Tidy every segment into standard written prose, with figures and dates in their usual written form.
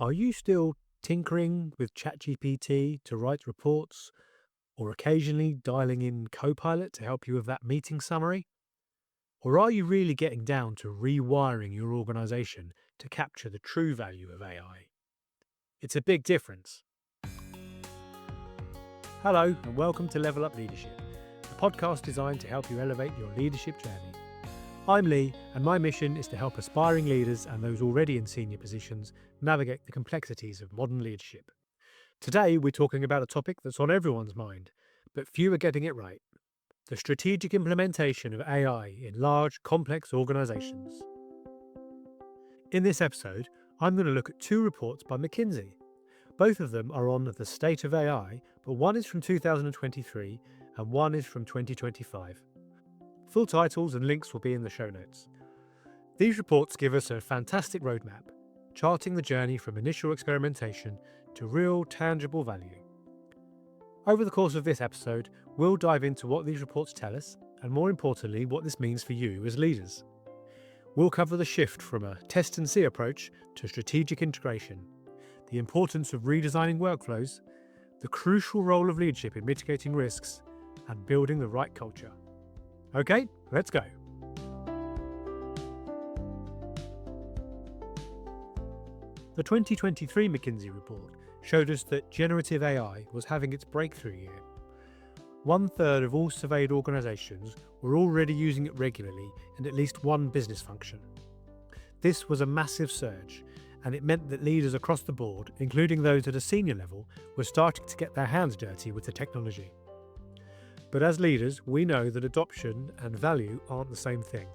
Are you still tinkering with ChatGPT to write reports or occasionally dialing in Copilot to help you with that meeting summary? Or are you really getting down to rewiring your organization to capture the true value of AI? It's a big difference. Hello, and welcome to LevelUp Leadership, a podcast designed to help you elevate your leadership journey. I'm Lee, and my mission is to help aspiring leaders and those already in senior positions navigate the complexities of modern leadership. Today, we're talking about a topic that's on everyone's mind, but few are getting it right: the strategic implementation of AI in large, complex organizations. In this episode, I'm going to look at two reports by McKinsey. Both of them are on the state of AI, but one is from 2023 and one is from 2025. Full titles and links will be in the show notes. These reports give us a fantastic roadmap, charting the journey from initial experimentation to real, tangible value. Over the course of this episode, we'll dive into what these reports tell us, and more importantly, what this means for you as leaders. We'll cover the shift from a test and see approach to strategic integration, the importance of redesigning workflows, the crucial role of leadership in mitigating risks, and building the right culture. Okay, let's go. The 2023 McKinsey report showed us that generative AI was having its breakthrough year. 1/3 of all surveyed organisations were already using it regularly in at least one business function. This was a massive surge, and it meant that leaders across the board, including those at a senior level, were starting to get their hands dirty with the technology. But as leaders, we know that adoption and value aren't the same thing.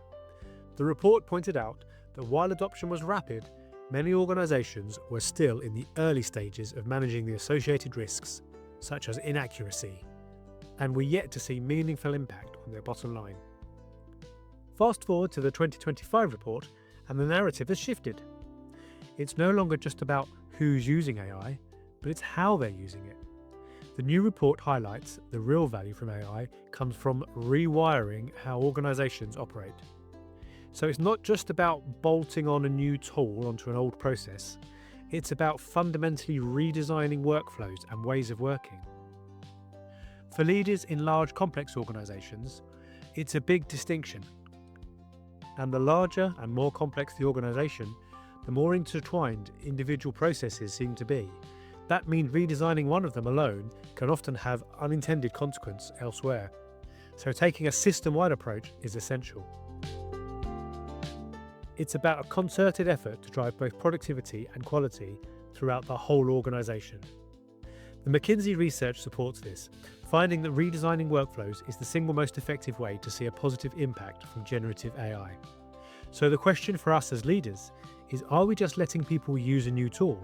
The report pointed out that while adoption was rapid, many organisations were still in the early stages of managing the associated risks, such as inaccuracy, and were yet to see meaningful impact on their bottom line. Fast forward to the 2025 report, and the narrative has shifted. It's no longer just about who's using AI, but it's how they're using it. The new report highlights the real value from AI comes from rewiring how organisations operate. So it's not just about bolting on a new tool onto an old process, it's about fundamentally redesigning workflows and ways of working. For leaders in large complex organisations, it's a big distinction. And the larger and more complex the organisation, the more intertwined individual processes seem to be. That means redesigning one of them alone can often have unintended consequence elsewhere. So taking a system-wide approach is essential. It's about a concerted effort to drive both productivity and quality throughout the whole organisation. The McKinsey research supports this, finding that redesigning workflows is the single most effective way to see a positive impact from generative AI. So the question for us as leaders is, are we just letting people use a new tool,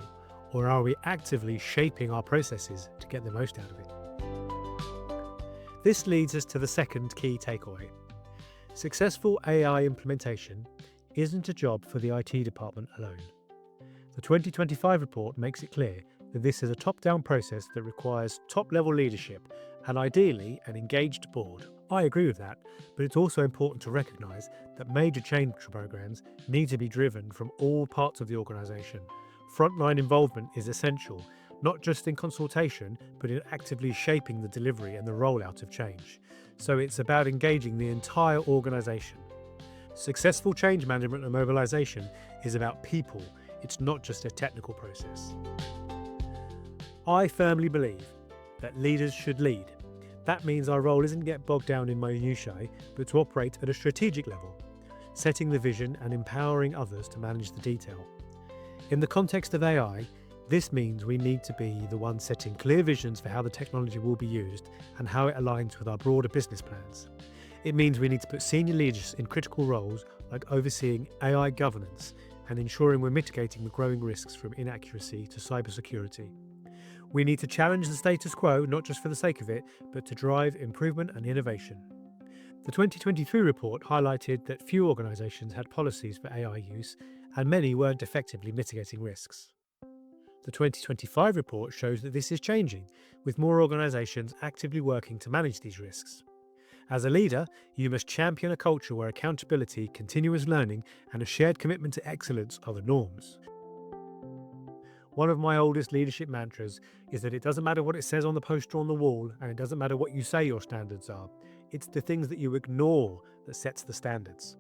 or are we actively shaping our processes to get the most out of it? This leads us to the second key takeaway. Successful AI implementation isn't a job for the IT department alone. The 2025 report makes it clear that this is a top-down process that requires top-level leadership and ideally an engaged board. I agree with that, but it's also important to recognise that major change programs need to be driven from all parts of the organisation. Frontline involvement is essential, not just in consultation, but in actively shaping the delivery and the rollout of change. So it's about engaging the entire organisation. Successful change management and mobilisation is about people. It's not just a technical process. I firmly believe that leaders should lead. That means our role isn't to get bogged down in minutiae, but to operate at a strategic level, setting the vision and empowering others to manage the detail. In the context of AI, this means we need to be the ones setting clear visions for how the technology will be used and how it aligns with our broader business plans. It means we need to put senior leaders in critical roles like overseeing AI governance and ensuring we're mitigating the growing risks from inaccuracy to cybersecurity. We need to challenge the status quo, not just for the sake of it, but to drive improvement and innovation. The 2023 report highlighted that few organisations had policies for AI use, and many weren't effectively mitigating risks. The 2025 report shows that this is changing, with more organisations actively working to manage these risks. As a leader, you must champion a culture where accountability, continuous learning, and a shared commitment to excellence are the norms. One of my oldest leadership mantras is that it doesn't matter what it says on the poster on the wall, and it doesn't matter what you say your standards are. It's the things that you ignore that sets the standards.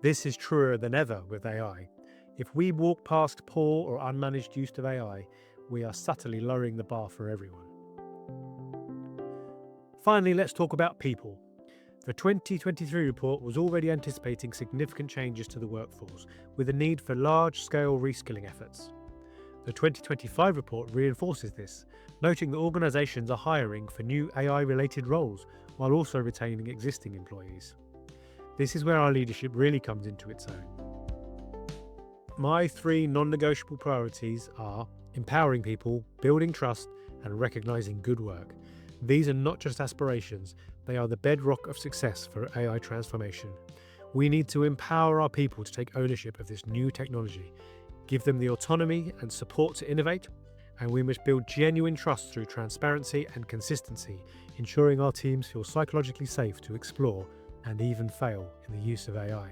This is truer than ever with AI. If we walk past poor or unmanaged use of AI, we are subtly lowering the bar for everyone. Finally, let's talk about people. The 2023 report was already anticipating significant changes to the workforce, with a need for large-scale reskilling efforts. The 2025 report reinforces this, noting that organisations are hiring for new AI-related roles while also retaining existing employees. This is where our leadership really comes into its own. My 3 non-negotiable priorities are empowering people, building trust, and recognising good work. These are not just aspirations, they are the bedrock of success for AI transformation. We need to empower our people to take ownership of this new technology, give them the autonomy and support to innovate, and we must build genuine trust through transparency and consistency, ensuring our teams feel psychologically safe to explore and even fail in the use of AI.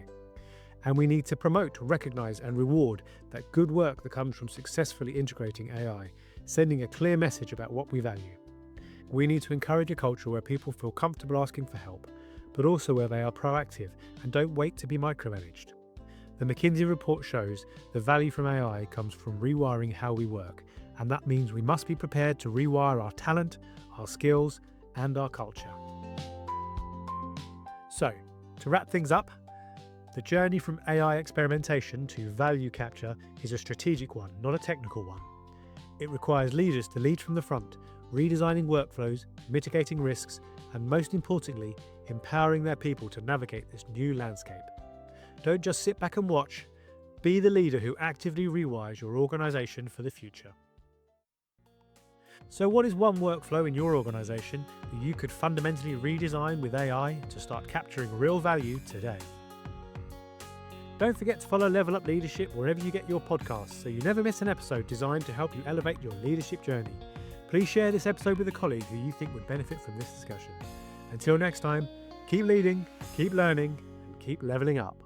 And we need to promote, recognise and reward that good work that comes from successfully integrating AI, sending a clear message about what we value. We need to encourage a culture where people feel comfortable asking for help, but also where they are proactive and don't wait to be micromanaged. The McKinsey report shows the value from AI comes from rewiring how we work, and that means we must be prepared to rewire our talent, our skills, and our culture. So, to wrap things up, the journey from AI experimentation to value capture is a strategic one, not a technical one. It requires leaders to lead from the front, redesigning workflows, mitigating risks, and most importantly, empowering their people to navigate this new landscape. Don't just sit back and watch. Be the leader who actively rewires your organisation for the future. So what is one workflow in your organisation that you could fundamentally redesign with AI to start capturing real value today? Don't forget to follow LevelUp Leadership wherever you get your podcasts so you never miss an episode designed to help you elevate your leadership journey. Please share this episode with a colleague who you think would benefit from this discussion. Until next time, keep leading, keep learning, and keep levelling up.